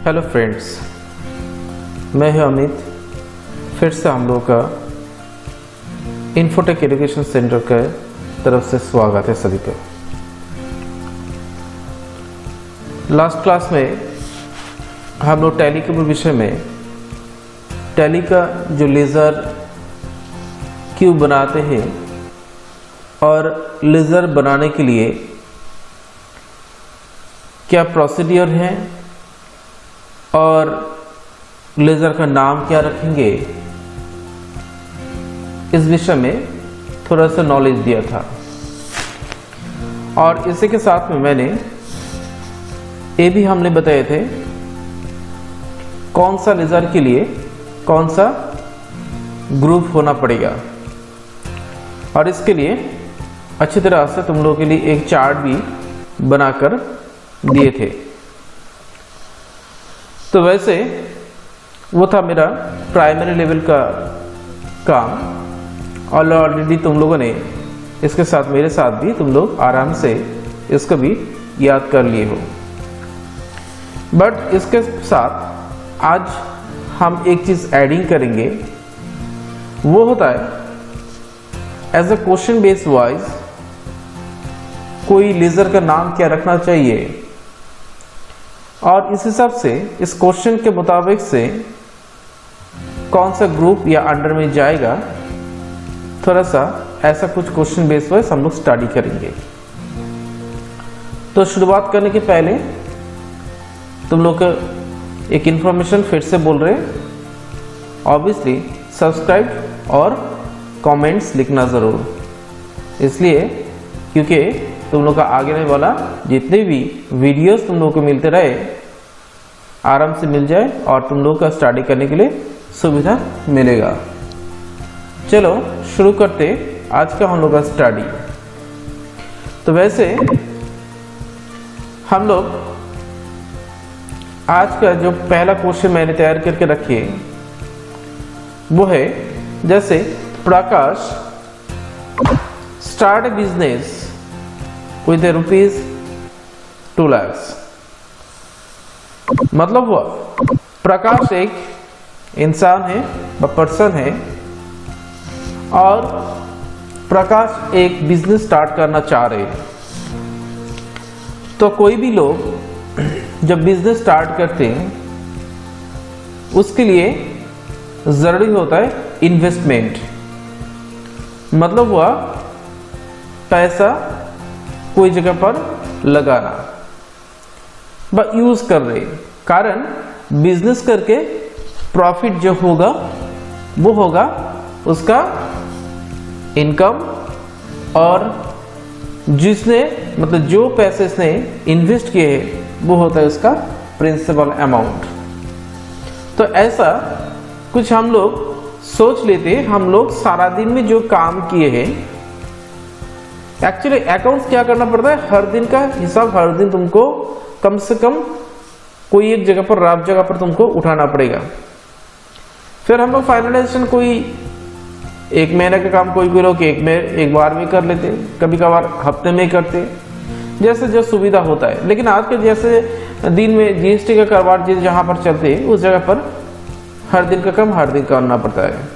Hello friends, मैं हूं अमित। फिर से हम लोग का इन्फोटेक एजुकेशन सेंटर के तरफ से स्वागत है सभी को। लास्ट क्लास में हम लोग टैली के विषय में टैली का जो लेज़र क्यों बनाते हैं और लेज़र बनाने के लिए क्या प्रोसीड्यूर है और लेज़र का नाम क्या रखेंगे, इस विषय में थोड़ा सा नॉलेज दिया था। और इसी के साथ में मैंने ये भी हमने बताए थे कौन सा लेज़र के लिए कौन सा ग्रुप होना पड़ेगा, और इसके लिए अच्छी तरह से तुम लोगों के लिए एक चार्ट भी बनाकर दिए थे। तो वैसे वो था मेरा प्राइमरी लेवल का काम, और ऑलरेडी तुम लोगों ने इसके साथ मेरे साथ भी तुम लोग आराम से इसको भी याद कर लिए हो। बट इसके साथ आज हम एक चीज़ एडिंग करेंगे, वो होता है as a question based wise कोई लेज़र का नाम क्या रखना चाहिए, और इस हिसाब से इस क्वेश्चन के मुताबिक से कौन सा ग्रुप या अंडर में जाएगा, थोड़ा सा ऐसा कुछ क्वेश्चन बेस वाइज हम लोग स्टडी करेंगे। तो शुरुआत करने के पहले तुम लोग एक इंफॉर्मेशन फिर से बोल रहे हैं, ऑब्वियसली सब्सक्राइब और कमेंट्स लिखना ज़रूर, इसलिए क्योंकि तुम लोग का आगे आने वाला जितने भी वीडियोस तुम लोग को मिलते रहे आराम से मिल जाए और तुम लोग का स्टडी करने के लिए सुविधा मिलेगा। चलो शुरू करते आज का हम लोग का स्टडी। तो वैसे हम लोग आज का जो पहला क्वेश्चन मैंने तैयार करके रखे वो है, जैसे Prakash start a business with a rupees 2 lakhs। मतलब हुआ प्रकाश एक इंसान है, पर्सन है, और प्रकाश एक बिजनेस स्टार्ट करना चाह रहे हैं। तो कोई भी लोग जब बिजनेस स्टार्ट करते हैं उसके लिए जरूरी होता है इन्वेस्टमेंट। मतलब हुआ पैसा कोई जगह पर लगाना, बट यूज कर रहे, कारण बिजनेस करके प्रॉफिट जो होगा वो होगा उसका इनकम, और जिसने मतलब जो पैसे इसने इन्वेस्ट किए हैं वो होता है उसका प्रिंसिपल अमाउंट। तो ऐसा कुछ हम लोग सोच लेते, हम लोग सारा दिन में जो काम किए हैं, एक्चुअली अकाउंट्स क्या करना पड़ता है, हर दिन का हिसाब हर दिन तुमको कम से कम कोई एक जगह पर रफ जगह पर तुमको उठाना पड़ेगा। फिर हम लोग फाइनलाइजेशन कोई एक महीने का काम कोई लोग एक बार में कर लेते, कभी कभार हफ्ते में करते, जैसे जो सुविधा होता है। लेकिन आज के जैसे दिन में जीएसटी का कारोबार जहाँ पर चलते हैं उस जगह पर हर दिन का काम हर दिन करना पड़ता है।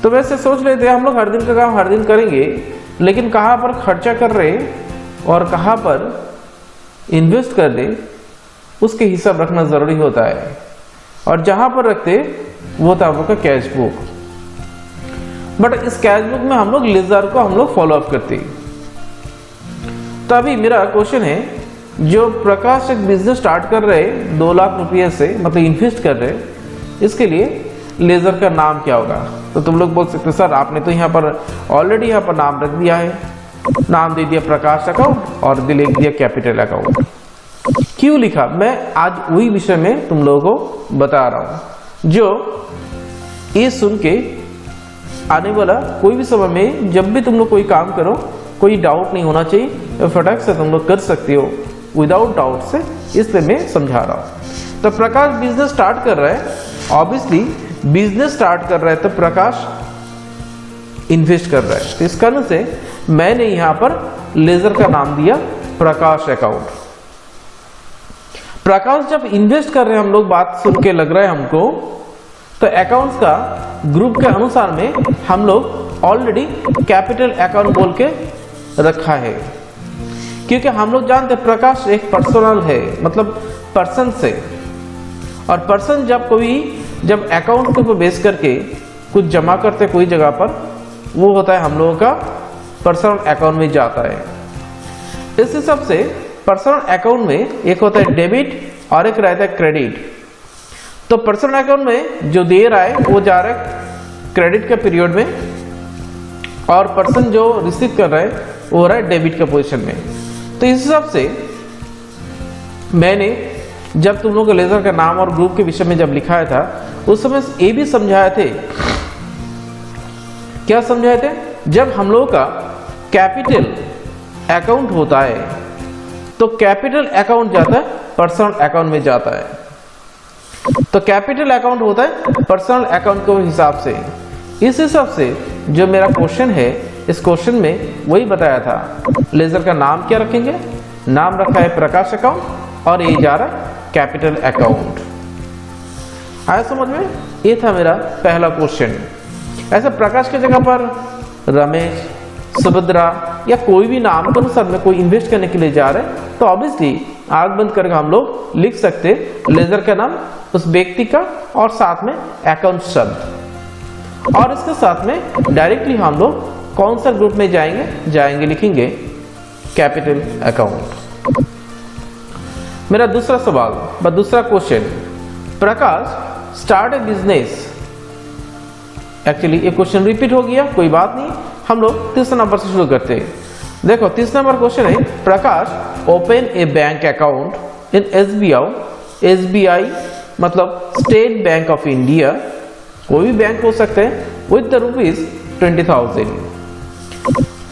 तो वैसे सोच लेते हैं हम लोग हर दिन का काम हर दिन करेंगे, लेकिन कहाँ पर खर्चा कर रहे और कहाँ पर इन्वेस्ट कर रहे उसके हिसाब रखना ज़रूरी होता है। और जहाँ पर रखते वो था हम लोग का कैश बुक, बट इस कैश बुक में हम लोग लेज़र को हम लोग फॉलो अप करते। तो अभी मेरा क्वेश्चन है, जो प्रकाश एक बिजनेस स्टार्ट कर रहे 2 लाख रुपये से मतलब इन्वेस्ट कर रहे, इसके लिए लेज़र का नाम क्या होगा। तो तुम लोग बोल सकते सर आपने तो यहाँ पर ऑलरेडी यहाँ पर नाम रख दिया है, नाम दे दिया प्रकाश अकाउंट और लिख दिया कैपिटल अकाउंट। क्यों लिखा, मैं आज वही विषय में तुम लोगों को बता रहा हूँ, जो ये सुन के आने वाला कोई भी समय में जब भी तुम लोग कोई काम करो कोई डाउट नहीं होना चाहिए, तो फटाक से तुम लोग कर सकते हो विदाउट डाउट से, इसलिए मैं समझा रहा हूँ। तो प्रकाश बिजनेस स्टार्ट कर रहा है, ऑब्वियसली बिजनेस स्टार्ट कर रहा है तो प्रकाश इन्वेस्ट कर रहा है, तो इस कारण से मैंने यहां पर लेजर का नाम दिया प्रकाश अकाउंट। प्रकाश जब इन्वेस्ट कर रहे हैं, हम लोग बात सुन के लग रहा है हमको, तो अकाउंट्स का ग्रुप के अनुसार में हम लोग ऑलरेडी कैपिटल अकाउंट बोल के रखा है, क्योंकि हम लोग जानते हैं प्रकाश एक पर्सनल है, मतलब पर्सन से, और पर्सन जब अकाउंट के ऊपर बेस करके कुछ जमा करते कोई जगह पर, वो होता है हम लोगों का पर्सनल अकाउंट में जाता है। इस हिसाब से पर्सनल अकाउंट में एक होता है डेबिट और एक रहता है क्रेडिट। तो पर्सनल अकाउंट में जो दे रहा है वो जा रहा है क्रेडिट के पीरियड में, और पर्सन जो रिसीव कर रहा है वो हो रहा है डेबिट के पोजीशन में। तो इस हिसाब से मैंने जब तुम लोगों को लेजर का नाम और ग्रुप के विषय में जब लिखाया था, उस समय ये भी समझाए थे, क्या समझाए थे, जब हम लोगों का कैपिटल अकाउंट होता है तो कैपिटल अकाउंट जाता है पर्सनल अकाउंट में जाता है। तो कैपिटल अकाउंट होता है पर्सनल अकाउंट के हिसाब से। इस हिसाब से जो मेरा क्वेश्चन है, इस क्वेश्चन में वही बताया था। लेजर का नाम क्या रखेंगे, नाम रखा है प्रकाश अकाउंट और ये जा रहा है कैपिटल अकाउंट। आया समझ में? ये था मेरा पहला क्वेश्चन। ऐसा प्रकाश की जगह पर रमेश, सुभद्रा या कोई भी नाम के अनुसार में कोई इन्वेस्ट करने के लिए जा रहे हैं, तो ऑब्वियसली आग बंद करके हम लोग लिख सकते लेजर का नाम, उस व्यक्ति का और साथ में अकाउंट शब्द, और इसके साथ में डायरेक्टली हम लोग कौन सा ग्रुप में जाएंगे लिखेंगे कैपिटल अकाउंट। मेरा दूसरा सवाल, दूसरा question, Prakash start a business. Actually ये क्वेश्चन रिपीट हो गया, कोई बात नहीं, हम लोग तीसरे नंबर से शुरू करते हैं। देखो तीसरा नंबर क्वेश्चन है, Prakash open a bank account in SBI मतलब स्टेट बैंक ऑफ इंडिया, कोई भी बैंक हो सकते हैं, विद द ₹20,000।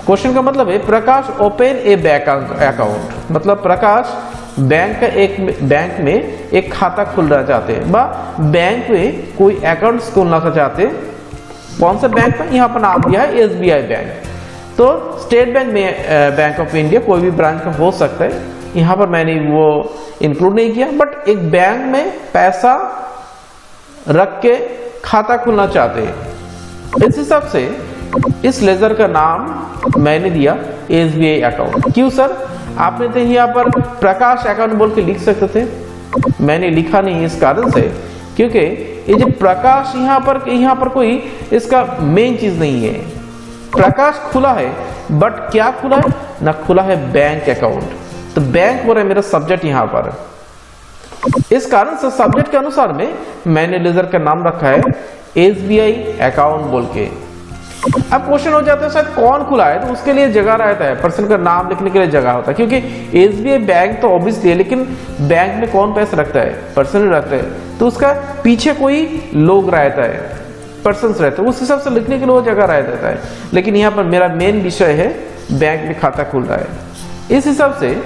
क्वेश्चन का मतलब है Prakash open a bank account, मतलब प्रकाश बैंक में एक खाता खुलना चाहते हैं, बैंक में कोई अकाउंट खोलना चाहते हैं। कौन सा बैंक में, यहाँ पर नाम दिया है एसबीआई बैंक। तो स्टेट बैंक में बैंक ऑफ इंडिया कोई भी ब्रांच का हो सकता है, यहाँ पर मैंने वो इंक्लूड नहीं किया, बट एक बैंक में पैसा रख के खाता खुलना चाहते हैं। इस हिसाब से इस लेजर का नाम मैंने दिया एसबीआई अकाउंट। क्यों सर, आपने तो यहाँ पर प्रकाश अकाउंट बोल के लिख सकते थे, मैंने लिखा नहीं इस कारण से क्योंकि ये जो प्रकाश यहाँ पर कोई इसका मेन चीज नहीं है। प्रकाश खुला है, बट क्या खुला है ना, खुला है बैंक अकाउंट। तो बैंक हो रहा है मेरा सब्जेक्ट यहाँ पर, इस कारण से सब्जेक्ट के अनुसार में मैंने लेजर का नाम रखा है एसबीआई अकाउंट बोल के। अब क्वेश्चन हो जाता है शायद कौन खुला है, तो उसके लिए जगह रहता है, पर्सन का नाम लिखने के लिए जगह होता है, क्योंकि एसबीआई बैंक तो ऑब्वियसली है, लेकिन बैंक में कौन पैसा रखता है, पर्सन रखता है, तो उसका पीछे कोई लोग रहता है, पर्सन रहते हैं, उस हिसाब से लिखने के लिए वो जगह रह जाता है। लेकिन यहाँ पर मेरा मेन विषय है बैंक में खाता खुल रहा है, इस हिसाब से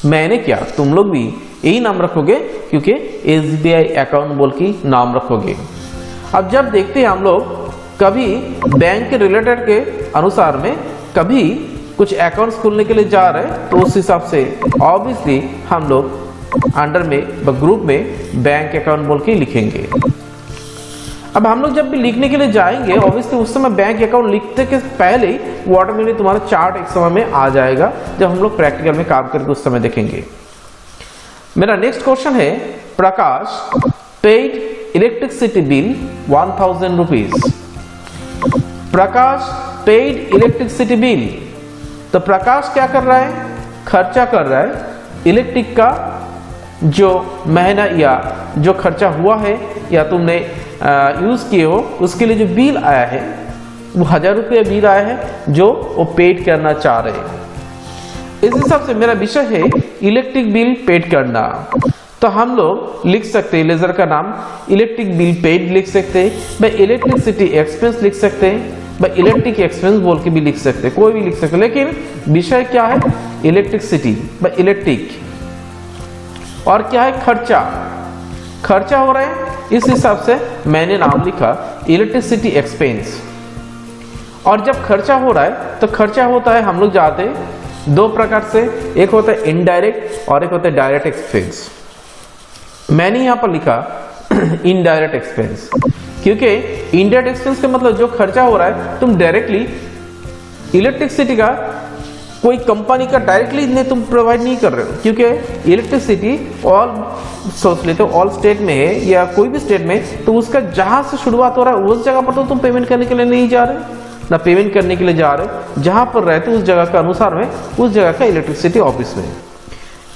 मैंने क्या, तुम लोग भी यही नाम रखोगे, क्योंकि एसबीआई अकाउंट बोल के नाम रखोगे। अब जब देखते हैं हम लोग कभी बैंक के रिलेटेड के अनुसार में कभी कुछ अकाउंट्स खोलने के लिए जा रहे हैं, तो उस हिसाब से ऑब्वियसली हम लोग अंडर में ग्रुप में बैंक अकाउंट बोल के लिखेंगे। अब हम लोग जब भी लिखने के लिए जाएंगे, ऑब्वियसली उस समय बैंक अकाउंट लिखते के पहले ही वो ऑटोमेटिकली तुम्हारा चार्ट एक समय में आ जाएगा, जब हम लोग प्रैक्टिकल में काम करके उस समय देखेंगे। मेरा नेक्स्ट क्वेश्चन है, प्रकाश पेड इलेक्ट्रिसिटी बिल 1000 रुपीज। प्रकाश पेड इलेक्ट्रिसिटी बिल, तो प्रकाश क्या कर रहा है, खर्चा कर रहा है इलेक्ट्रिक का जो महीना या जो खर्चा हुआ है या तुमने यूज किए हो, उसके लिए जो बिल आया है वो 1000 रुपये बिल आया है जो वो पेड करना चाह रहे हैं। इस हिसाब से मेरा विषय है इलेक्ट्रिक बिल पेड करना, तो हम लोग लिख सकते हैं लेजर का नाम इलेक्ट्रिक बिल पेड लिख सकते हैं, भाई इलेक्ट्रिसिटी एक्सपेंस लिख सकते हैं, भाई इलेक्ट्रिक एक्सपेंस बोल के भी लिख सकते हैं, कोई भी लिख सकते हैं, लेकिन विषय क्या है इलेक्ट्रिसिटी, भाई इलेक्ट्रिक, और क्या है खर्चा हो रहा है, इस हिसाब से मैंने नाम लिखा इलेक्ट्रिसिटी एक्सपेंस। और जब खर्चा हो रहा है तो खर्चा होता है, हम लोग जाते दो प्रकार से, एक होता है इनडायरेक्ट और एक होता है डायरेक्ट एक्सपेंस। मैंने यहां पर लिखा इनडायरेक्ट एक्सपेंस, क्योंकि इनडायरेक्ट एक्सपेंस का मतलब जो खर्चा हो रहा है तुम डायरेक्टली इलेक्ट्रिसिटी का कोई कंपनी का डायरेक्टली तुम प्रोवाइड नहीं कर रहे हो, क्योंकि इलेक्ट्रिसिटी ऑल सोच लेते हो ऑल स्टेट में है या कोई भी स्टेट में, तो उसका जहां से शुरुआत हो रहा है उस जगह पर तो तुम पेमेंट करने के लिए नहीं जा रहे, ना पेमेंट करने के लिए जा रहे, जहां पर रहते उस जगह का अनुसार में उस जगह का इलेक्ट्रिसिटी ऑफिस में,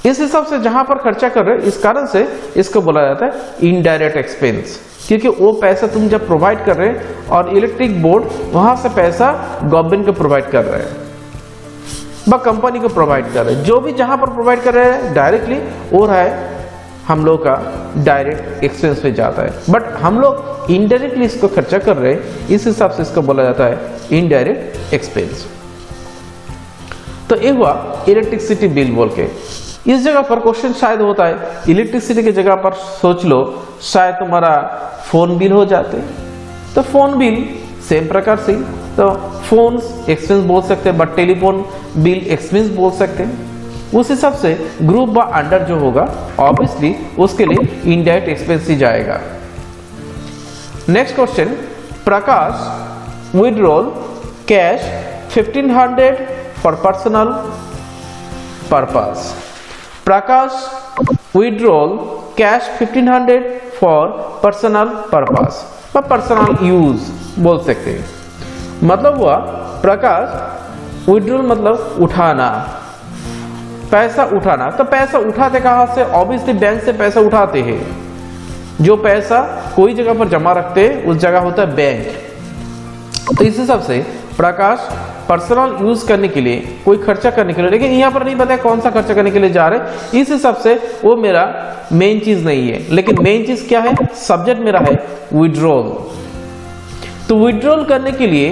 इस हिसाब से जहां पर खर्चा कर रहे हो, इस कारण से इसको बोला जाता है इनडायरेक्ट एक्सपेंस, क्योंकि वो पैसा तुम जब प्रोवाइड कर रहे हैं और इलेक्ट्रिक बोर्ड वहां से पैसा गवर्नमेंट को प्रोवाइड कर रहे हैं व कंपनी को प्रोवाइड कर रहे हैं, जो भी जहां पर प्रोवाइड कर रहे हैं डायरेक्टली और है हम लोग का डायरेक्ट एक्सपेंस में जाता है, बट हम लोग इनडायरेक्टली इसको खर्चा कर रहे हैं, इस हिसाब से इसको बोला जाता है इनडायरेक्ट एक्सपेंस। तो ये हुआ इलेक्ट्रिसिटी बिल बोल के। इस जगह पर क्वेश्चन शायद होता है इलेक्ट्रिसिटी की जगह पर सोच लो शायद तुम्हारा फोन बिल हो जाते, तो फोन बिल सेम प्रकार से, तो फोन एक्सपेंस बोल सकते हैं, बट टेलीफोन बिल एक्सपेंस बोल सकते हैं। उस हिसाब से ग्रुप व अंडर जो होगा ऑब्वियसली उसके लिए इनडायरेक्ट एक्सपेंस ही जाएगा। Next question, Prakash withdrawal cash 1500 for personal purpose. Prakash withdrawal cash 1500 for personal purpose व पर्सनल यूज बोल सकते हैं। मतलब हुआ प्रकाश विड्रॉल मतलब उठाना, पैसा उठाना, तो पैसा उठाते कहां से? ऑब्वियसली बैंक से पैसा उठाते हैं। जो पैसा कोई जगह पर जमा रखते हैं उस जगह होता है बैंक। तो इस हिसाब से प्रकाश पर्सनल यूज करने के लिए, कोई खर्चा करने के लिए, लेकिन यहां पर नहीं बताया कौन सा खर्चा करने के लिए जा रहे, इस हिसाब से वो मेरा मेन चीज नहीं है। लेकिन मेन चीज क्या है? सब्जेक्ट मेरा है विड्रॉल। तो विड्रॉल करने के लिए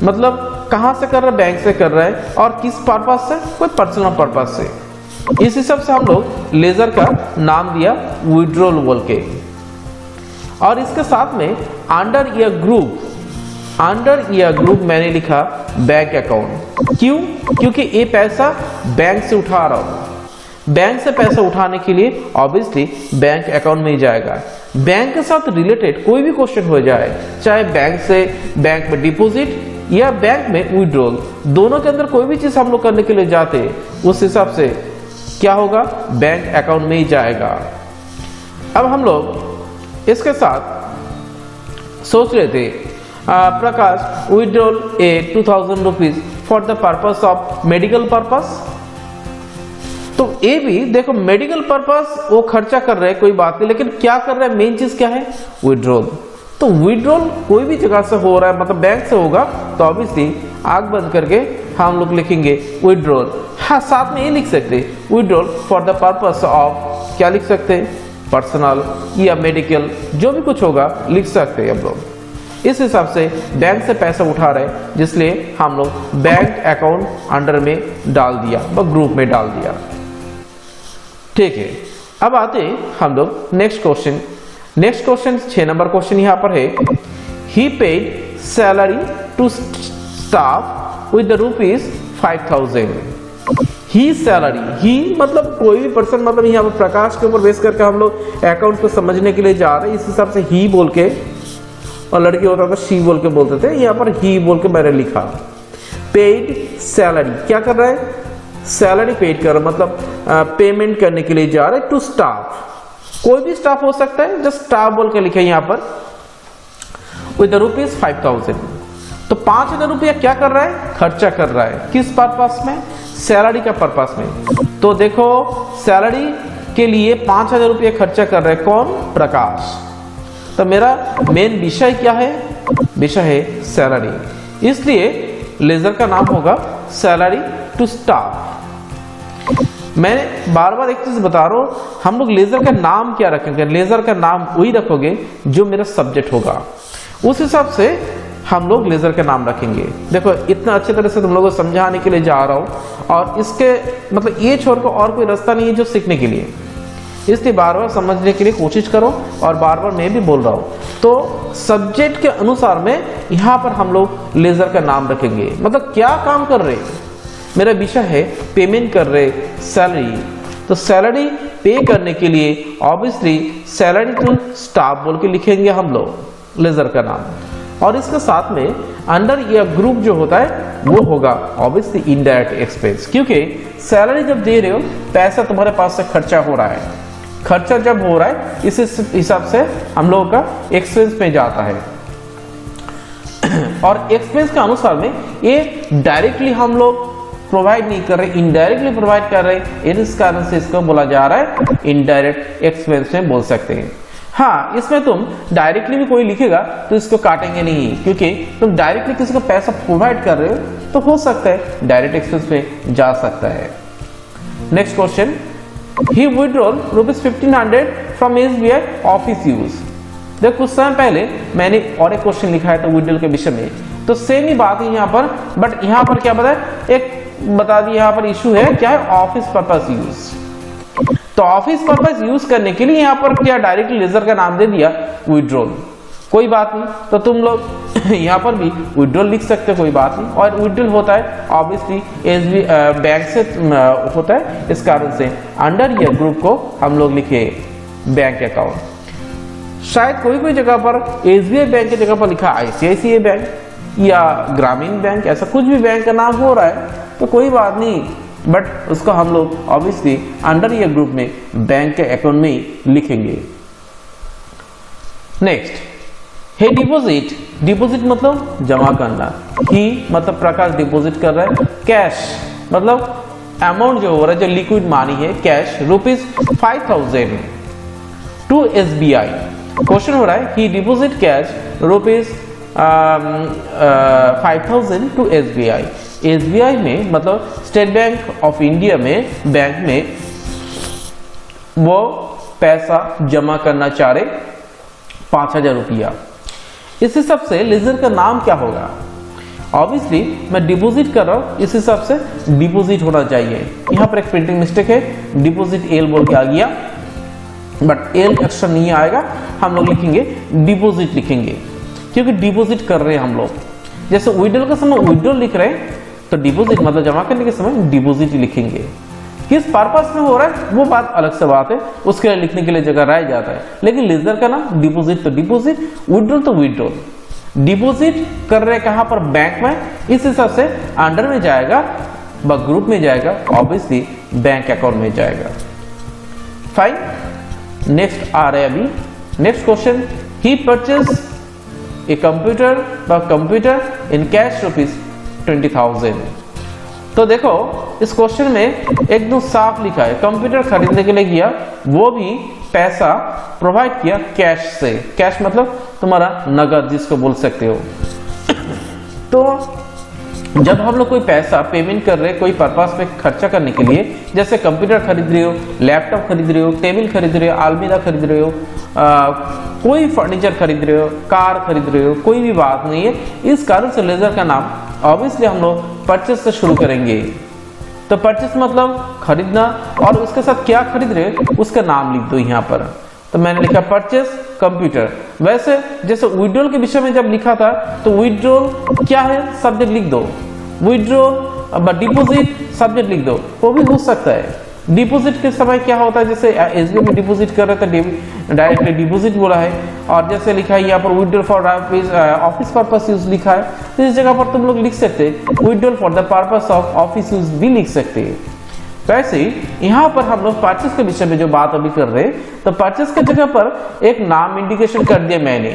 मतलब कहां से कर रहा है? बैंक से कर रहा है, और किस पर्पस से? कोई पर्सनल पर्पस से। इस हिसाब से हम लोग लेजर का नाम दिया विड्रॉल बोल के। और इसके साथ में अंडर या ग्रुप, अंडर या ग्रुप मैंने लिखा बैंक अकाउंट। क्यों? क्योंकि ये पैसा बैंक से उठा रहा हूं, बैंक से पैसा उठाने के लिए ऑब्वियसली बैंक अकाउंट में ही जाएगा। बैंक के साथ रिलेटेड कोई भी क्वेश्चन हो जाए, चाहे बैंक से बैंक में डिपॉजिट या बैंक में विड्रॉल, दोनों के अंदर कोई भी चीज हम लोग करने के लिए जाते हैं, उस हिसाब से क्या होगा? बैंक अकाउंट में ही जाएगा। अब हम लोग इसके साथ सोच रहे थे Prakash withdrawal a 2000 rupees for the purpose of medical purpose. तो ये भी देखो मेडिकल पर्पस वो खर्चा कर रहे हैं, कोई बात नहीं, लेकिन क्या कर रहे हैं? मेन चीज क्या है? विड्रॉल। तो विड्रॉल कोई भी जगह से हो रहा है, मतलब बैंक से होगा, तो ऑब्वियसली आंख बंद करके हम लोग लिखेंगे विड्रॉल। हाँ, साथ में ये लिख सकते हैं withdrawal for the purpose of, क्या लिख सकते हैं? पर्सनल या मेडिकल, जो भी कुछ होगा लिख सकते हैं हम लोग। इस हिसाब से बैंक से पैसा उठा रहे हैं, जिसलिए हम लोग बैंक अकाउंट अंडर में डाल दिया व ग्रुप में डाल दिया। ठीक है, अब आते हैं हम लोग next question. Next question 6 number question यहां पर है, he paid salary to staff with the ₹5000। He salary, he मतलब कोई भी पर्सन, मतलब यहाँ पर प्रकाश के ऊपर बेस करके हम लोग अकाउंट को समझने के लिए जा रहे हैं, इस हिसाब से ही बोल के, और लड़की होता था शी बोल के बोलते थे, यहाँ पर ही बोल के मैंने लिखा। पेड सैलरी, क्या कर रहा है? सैलरी पेड कर रहा है, मतलब पेमेंट करने के लिए जा रहे हैं टू स्टाफ। कोई भी स्टाफ हो सकता है, जस्ट स्टाफ बोल के लिखे यहाँ पर विद द ₹5000। तो 5000 रुपया क्या कर रहा है? खर्चा कर रहा है। किस पर्पस में? सैलरी का पर्पस में। तो देखो सैलरी के लिए 5000 रुपया खर्चा कर रहा है कौन? प्रकाश। तो मेरा मेन विषय क्या है? विषय है सैलरी, इसलिए लेजर का नाम होगा सैलरी टू स्टाफ। मैं बार बार एक चीज बता रहा हूं, हम लोग लेजर का नाम क्या रखेंगे? लेजर का नाम वही रखोगे जो मेरा सब्जेक्ट होगा, उस हिसाब से हम लोग लेजर का नाम रखेंगे। देखो इतना अच्छे तरह से तुम लोगों को समझाने के लिए जा रहा हूं, और इसके मतलब ये छोड़ कर और कोई रास्ता नहीं है जो सीखने के लिए, इसलिए बार बार समझने के लिए कोशिश करो, और बार बार मैं भी बोल रहा हूँ। तो सब्जेक्ट के अनुसार में यहाँ पर हम लोग लेजर का नाम रखेंगे, मतलब क्या काम कर रहे हैं, मेरा विषय है पेमेंट कर रहे सैलरी, तो सैलरी पे करने के लिए ऑब्वियसली सैलरी टू स्टाफ बोल के लिखेंगे हम लोग लेजर का नाम, और इसके साथ में अंडर या ग्रुप जो होता है वो होगा ऑब्वियसली इनडायरेक्ट एक्सपेंस, क्योंकि सैलरी जब दे रहे हो पैसा तुम्हारे पास से खर्चा हो रहा है, खर्चा जब हो रहा है इस हिसाब से हम लोगों का एक्सपेंस में जाता है, और एक्सपेंस के अनुसार में ये डायरेक्टली हम लोग प्रोवाइड नहीं कर रहे, इनडायरेक्टली प्रोवाइड कर रहे, इस कारण से इसको बोला जा रहा है इनडायरेक्ट एक्सपेंस में बोल सकते हैं। हाँ, इसमें तुम डायरेक्टली भी कोई लिखेगा तो इसको काटेंगे नहीं, क्योंकि तुम डायरेक्टली किसी को पैसा प्रोवाइड कर रहे हो तो हो सकता है डायरेक्ट एक्सपेंस में जा सकता है। Next question, he withdrawal ₹1500 from SBI office use. देखो कुछ समय पहले मैंने और एक क्वेश्चन लिखा है तो विथड्रॉल के विषय में, तो सेम ही बात है यहाँ पर, बट यहाँ पर क्या बताया, एक बता दिया यहाँ पर इशू है क्या है, ऑफिस पर्पस यूज। तो ऑफिस पर्पस यूज करने के लिए यहाँ पर क्या डायरेक्टली लेजर का नाम दे दिया विथड्रॉल, कोई बात नहीं, तो तुम लोग यहाँ पर भी विथड्रॉल लिख सकते हो, कोई बात नहीं। और विथड्रॉल होता है ऑब्वियसली SBI बैंक से होता है, इस कारण से अंडर या ग्रुप को हम लोग लिखे बैंक अकाउंट। शायद कोई जगह पर SBI बैंक की जगह पर लिखा ICICI बैंक या ग्रामीण बैंक, ऐसा कुछ भी बैंक का नाम हो रहा है तो कोई बात नहीं, बट उसको हम लोग ऑब्वियसली अंडर या ग्रुप में बैंक के अकाउंट में ही लिखेंगे। नेक्स्ट, हे डिपॉजिट, डिपॉजिट मतलब जमा करना, ही मतलब प्रकाश डिपॉजिट कर रहा है, कैश मतलब अमाउंट जो हो रहा है, जो लिक्विड मनी है कैश, ₹5000 टू SBI। क्वेश्चन हो रहा है he deposit cash ₹5000 to SBI। SBI में मतलब स्टेट बैंक ऑफ इंडिया में बैंक में वो पैसा जमा करना चाह रहे 5000 रुपया। इस हिसाब से लेजर का नाम क्या होगा, ऑब्वियसली मैं डिपॉजिट कर रहा हूं, इस हिसाब से डिपॉजिट होना चाहिए। यहाँ पर एक प्रिंटिंग मिस्टेक है, डिपॉजिट एल बोल के आ गया, बट एल अक्षर नहीं आएगा, हम लोग लिखेंगे डिपॉजिट लिखेंगे, क्योंकि डिपॉजिट कर रहे हैं हम लोग। जैसे विड्रॉल के समय विड्रॉल लिख रहे हैं तो डिपॉजिट मतलब जमा करने के समय डिपॉजिट लिखेंगे। किस पर्पस में हो रहा है वो बात अलग से बात है, उसके लिए लिखने के लिए जगह रह जाता है, लेकिन लेजर का नाम डिपॉजिट तो डिपॉजिट, विड्रॉल तो विड्रॉल। डिपॉजिट कर रहे कहां पर, बैंक में, इस हिसाब से अंडर में जाएगा, ग्रुप में जाएगा, ऑब्वियसली बैंक अकाउंट में जाएगा। फाइन, नेक्स्ट आ रहा है अभी next question, he purchase a computer in cash ₹20,000। तो देखो इस क्वेश्चन में एकदम साफ लिखा है, कंप्यूटर खरीदने के लिए गया, वो भी पैसा प्रोवाइड किया कैश से, कैश मतलब तुम्हारा नगद जिसको बोल सकते हो। तो जब हम लोग कोई पैसा पेमेंट कर रहे कोई पर्पस पे खर्चा करने के लिए, जैसे कंप्यूटर खरीद रहे हो, लैपटॉप खरीद रहे हो, टेबल खरीद रहे हो, अलमीरा खरीद रहे हो, कोई फर्नीचर खरीद रहे हो, कार खरीद रहे हो, कोई भी बात नहीं है, इस कारण से लेजर का नाम ऑब्वियसली हम लोग परचेस से शुरू करेंगे। तो परचेस मतलब खरीदना, और उसके साथ क्या खरीद रहे हो उसका नाम लिख दो यहाँ पर। तो मैंने लिखा परचेस कंप्यूटर। वैसे जैसे विड्रॉल के विषय में जब लिखा था तो विड्रॉल क्या है सब्जेक्ट लिख दो, विड्रॉल डिपॉजिट सब्जेक्ट लिख दो, वो भी हो सकता है। डिपॉजिट के समय क्या होता है, जैसे एसबीआई में डिपॉजिट कर रहे थे डायरेक्टली डिपॉजिट बोला है, और जैसे लिखा है यहाँ पर withdrawal for office purpose use लिखा है, तो इस जगह पर तुम लोग लिख सकते हैं withdrawal for the purpose of office use भी लिख सकते हैं। वैसे ही यहाँ पर हम लोग परचेस के विषय में जो बात अभी कर रहे हैं, तो परचेस की जगह पर एक नाम इंडिकेशन कर दिया मैंने,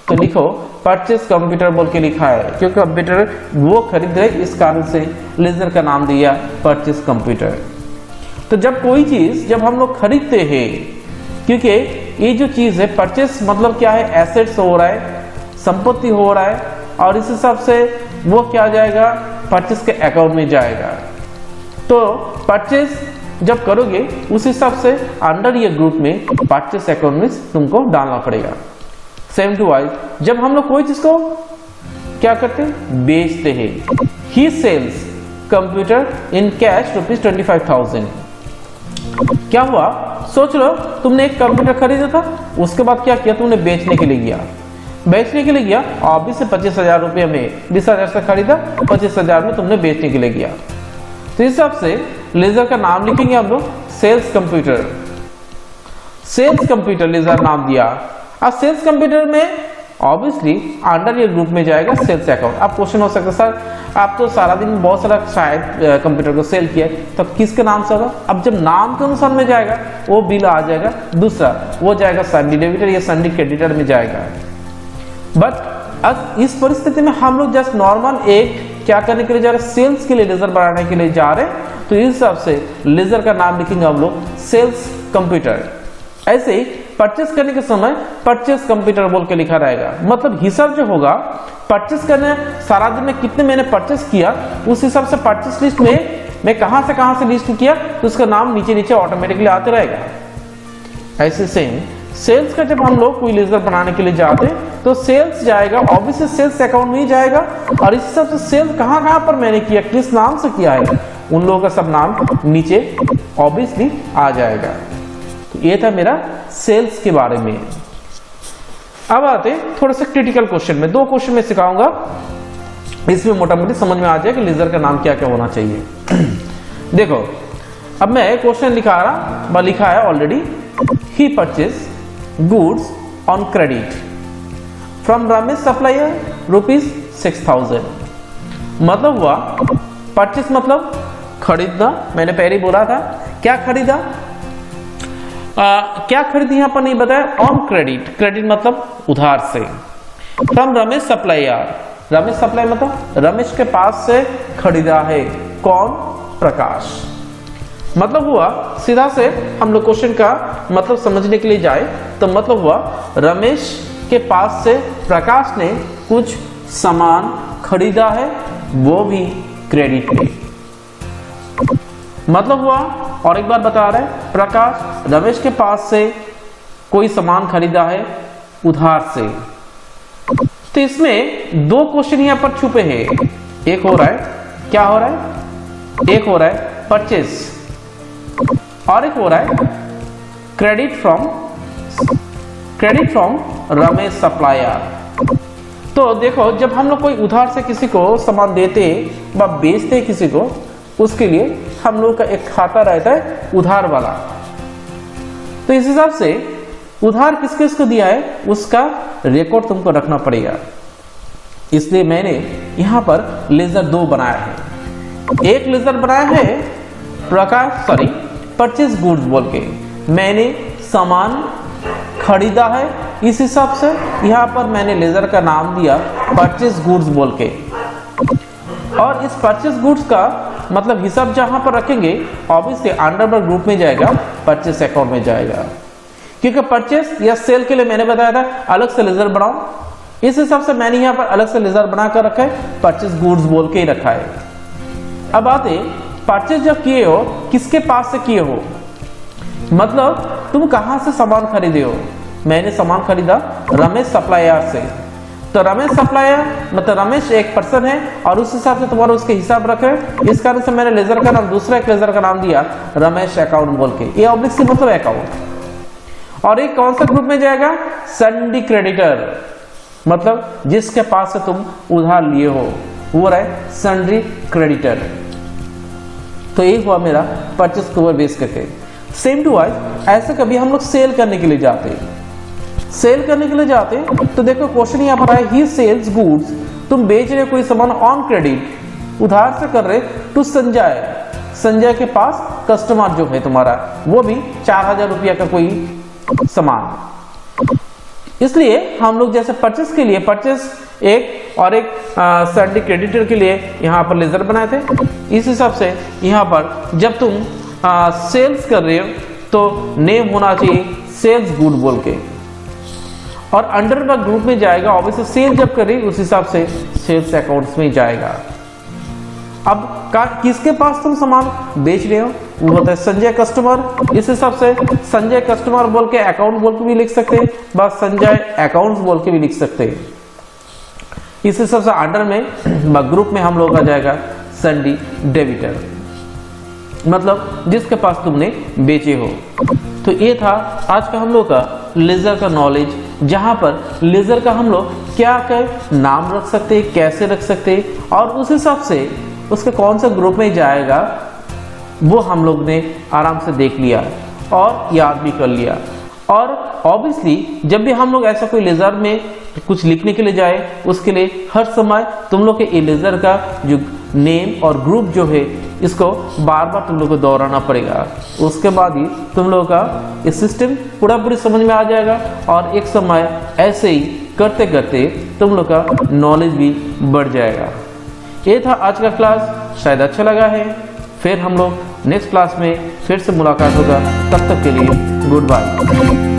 तो लिखो परचेस कंप्यूटर बोल के लिखा है, क्योंकि कंप्यूटर वो खरीद रहे, इस कारण से लेजर का नाम दिया परचेस कंप्यूटर। तो जब कोई चीज जब हम लोग खरीदते हैं, क्योंकि ये जो चीज है परचेस मतलब क्या है, एसेट्स हो रहा है, संपत्ति हो रहा है, और इस हिसाब से वो क्या जाएगा, परचेस के अकाउंट में जाएगा। तो परचेस जब करोगे उस हिसाब से अंडर ये ग्रुप में परचेस अकाउंट में तुमको डालना पड़ेगा। सेम टू वाइज जब हम लोग कोई चीज को क्या करते हैं, बेचते हैं, ही सेल्स कंप्यूटर इन कैश ₹25,000। क्या हुआ, सोच लो तुमने एक कंप्यूटर खरीदा था, उसके बाद क्या किया, तुमने बेचने के लिए गया, बेचने के लिए गया, ऑब्वियसली 25,000 रुपये में 20,000 से खरीदा, 25,000 में तुमने बेचने के लिए गया। तो इस हिसाब से लेजर का नाम लिखेंगे हम लोग sales computer. Sales computer ledger नाम दिया। अब सेल्स कंप्यूटर में ऑब्वियसली अंडर ये ग्रुप में जाएगा सेल्स अकाउंट। अब क्वेश्चन हो सकता है सर आप तो सारा दिन बहुत सारा शायद कंप्यूटर को सेल किया तो किसके नाम से होगा? अब जब नाम के अनुसार में जाएगा वो बिल आ जाएगा, दूसरा वो जाएगा सन्डी डेबिटर या सन्डी क्रेडिटर में जाएगा। बट अब इस परिस्थिति में हम लोग जस्ट नॉर्मल एक क्या करने के लिए जा रहे हैं, सेल्स के लिए लेजर बनाने के लिए जा रहे हैं, तो इस हिसाब से लेजर का नाम लिखेंगे हम लोग सेल्स कंप्यूटर। ऐसे ही परचेस करने के समय परचेस कंप्यूटर बोल के लिखा रहेगा, मतलब हिसाब जो होगा परचेस करने सारा दिन में कितने मैंने परचेस किया उस हिसाब से परचेस लिस्ट में मैं कहां से लिस्ट किया तो उसका नाम नीचे नीचे ऑटोमेटिकली आते रहेगा। ऐसे सेम सेल्स का जब हम लोग कोई लेजर बनाने के लिए जाते तो सेल्स जाएगा ऑब्वियसली सेल्स अकाउंट में ही जाएगा, और इस हिसाब से सेल्स कहां पर मैंने किया, किस नाम से किया है, उन लोगों का सब नाम नीचे ऑब्वियसली आ जाएगा। तो ये था मेरा सेल्स के बारे में। अब आते थोड़ा सा क्रिटिकल क्वेश्चन में, 2 क्वेश्चन में सिखाऊंगा, इसमें मोटा मोटी समझ में आ जाए कि लेजर का नाम क्या क्या होना चाहिए। देखो अब मैं क्वेश्चन लिखा है already. He purchase goods on credit from Ramesh supplier ₹6000। मतलब हुआ परचेज मतलब खरीदना, मैंने पहले ही बोला था क्या खरीदा, क्या खरीदी यहां पर नहीं बताया, ऑन क्रेडिट, क्रेडिट मतलब उधार से, from Ramesh supplier, Ramesh supply मतलब रमेश के पास से खरीदा है, कौन, प्रकाश। मतलब हुआ सीधा से हम लोग क्वेश्चन का मतलब समझने के लिए जाए तो मतलब हुआ रमेश के पास से प्रकाश ने कुछ सामान खरीदा है, वो भी क्रेडिट में। मतलब हुआ और एक बार बता रहे हैं, प्रकाश रमेश के पास से कोई सामान खरीदा है उधार से। तो इसमें 2 क्वेश्चन यहां पर छुपे हैं। एक हो रहा है क्या हो रहा है, एक हो रहा है परचेज और एक हो रहा है क्रेडिट फ्रॉम रमेश सप्लायर। तो देखो जब हम लोग कोई उधार से किसी को सामान देते व बेचते किसी को, उसके लिए हम लोग का एक खाता रहता है उधार वाला। तो इस हिसाब से उधार किस किस को दिया है उसका रिकॉर्ड तुमको रखना पड़ेगा, इसलिए मैंने यहां पर लेजर 2 बनाया है। एक लेजर बनाया है परचेज गुड्स बोल के, मैंने सामान खरीदा है, इस हिसाब से यहां पर मैंने लेजर का नाम दिया परचेज गुड्स बोल के। और इस परचेज गुड्स का मतलब हिसाब जहां पर रखेंगे ऑब्वियसली अंडर ग्रुप में जाएगा, परचेस अकाउंट में जाएगा, क्योंकि परचेस या सेल के लिए मैंने बताया था अलग से लेजर बनाओ, इस हिसाब से मैंने यहां पर अलग से लेजर बनाकर रखा है, परचेस गुड्स बोल के ही रखा है। अब आते परचेस जब किए हो किसके पास से किए हो, मतलब तुम कहां से सामान खरीदे हो। मैंने सामान खरीदा रमेश सप्लायर से, तो रमेश सप्लायर मतलब रमेश एक पर्सन है और उस हिसाब से तुम्हारा उसके हिसाब रखे, इस कारण से मैंने लेजर का नाम दूसरा एक लेजर का नाम दिया रमेश अकाउंट बोल के, ये ऑब्लिक से मतलब अकाउंट। और एक कौन सा ग्रुप में जाएगा, सन्डी क्रेडिटर, मतलब जिसके पास से तुम उधार लिए हो वो रहे सन्डी क्रेडिटर। तो ये हुआ मेरा परचेस के ऊपर बेस करके। सेम टू वाइज ऐसे कभी हम लोग सेल करने के लिए जाते हैं, सेल करने के लिए जाते हैं तो देखो क्वेश्चन यहाँ पर है ही सेल्स गुड्स, तुम बेच रहे कोई सामान ऑन क्रेडिट, उधार से कर रहे टू संजय, संजय के पास कस्टमर जो है तुम्हारा वो भी 4000 रुपया का कोई सामान। इसलिए हम लोग जैसे परचेस के लिए परचेस एक और एक सन्डी क्रेडिटर के लिए यहाँ पर लेजर बनाए थे, इस हिसाब से यहाँ पर जब तुम सेल्स कर रहे हो तो नेम होना चाहिए सेल्स गुड बोल के, और अंडर द ग्रुप में जाएगा ऑब्वियसली सेल जब कर रही उस हिसाब से सेल्स अकाउंट्स में जाएगा। अब किसके पास तुम सामान बेच रहे हो वो होता है संजय कस्टमर, इस हिसाब से संजय कस्टमर बोल के अकाउंट बोल के भी लिख सकते हैं, बस संजय अकाउंट्स बोल के भी लिख सकते हैं। इस हिसाब से अंडर में ग्रुप में हम लोग आ जाएगा सन्डी डेबिटर, मतलब जिसके पास तुमने बेचे हो। तो ये था आज का हम लोग का लेजर का नॉलेज, जहां पर लेजर का हम लोग क्या क्या नाम रख सकते हैं, कैसे रख सकते हैं और उस हिसाब से उसके कौन सा ग्रुप में जाएगा वो हम लोग ने आराम से देख लिया और याद भी कर लिया। और ऑब्वियसली जब भी हम लोग ऐसा कोई लेजर में कुछ लिखने के लिए जाए, उसके लिए हर समय तुम लोग के इरेजर का जो नेम और ग्रुप जो है इसको बार बार तुम लोग को दोहराना पड़ेगा। उसके बाद ही तुम लोगों का ये सिस्टम पूरी समझ में आ जाएगा और एक समय ऐसे ही करते करते तुम लोग का नॉलेज भी बढ़ जाएगा। ये था आज का क्लास, शायद अच्छा लगा है। फिर हम लोग नेक्स्ट क्लास में फिर से मुलाकात होगा, तब तक के लिए गुड बाय।